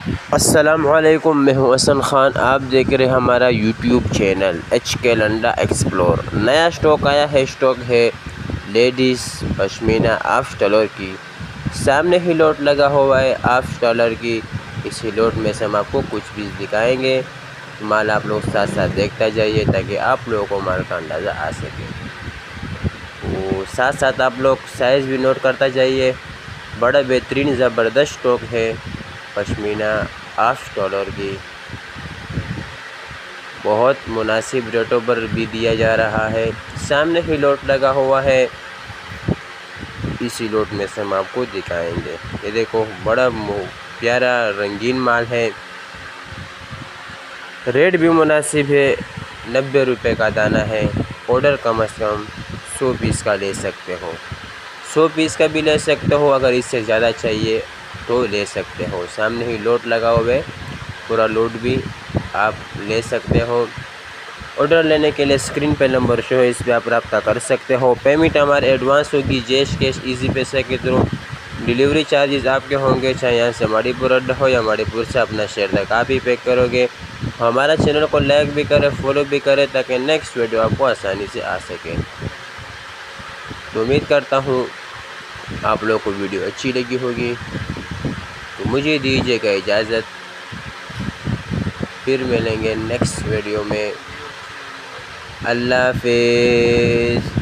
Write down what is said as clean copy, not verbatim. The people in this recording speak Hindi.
अस्सलामुअलैकुम, मैं हूं हसन ख़ान। आप देख रहे हैं हमारा YouTube channel HK Landa explore. नया स्टॉक आया है। स्टॉक है लेडीज़ पश्मीना हाफ डॉलर की। सामने ही लोट लगा हुआ है हाफ डॉलर की। इसी लोट में से हम आपको कुछ पीस दिखाएंगे। माल आप लोग साथ साथ देखता जाइए ताकि आप लोगों को माल का अंदाज़ा आ सके। तो साथ साथ आप लोग साइज़ भी नोट करता जाइए। बड़ा बेहतरीन ज़बरदस्त स्टॉक है पश्मीना हाफ डॉलर की। बहुत मुनासिब रेटों पर भी दिया जा रहा है। सामने ही लोट लगा हुआ है। इसी लोट में से हम आपको दिखाएंगे। ये देखो, बड़ा प्यारा रंगीन माल है। रेट भी मुनासिब है। 90 रुपये का दाना है। ऑर्डर कम से कम 100 पीस का ले सकते हो। 100 पीस का भी ले सकते हो। अगर इससे ज़्यादा चाहिए तो ले सकते हो। सामने ही लोट लगा हुआ है। पूरा लोट भी आप ले सकते हो। ऑर्डर लेने के लिए स्क्रीन पे नंबर शो है, इस पर आप रब्ता कर सकते हो। पेमेंट हमारे एडवांस होगी कैश इजी पैसे के थ्रू। डिलीवरी चार्जेस आपके होंगे, चाहे यहाँ से मणिपुर अड्डा हो या मणिपुर से अपना शहर तक आप ही पे करोगे। हमारा चैनल को लाइक भी करें, फॉलो भी करें ताकि नेक्स्ट वीडियो आपको आसानी से आ सके। तो उम्मीद करता हूँ आप लोगों को वीडियो अच्छी लगी होगी। तो मुझे दीजिएगा इजाज़त, फिर मिलेंगे नेक्स्ट वीडियो में। अल्लाह हाफ़िज़।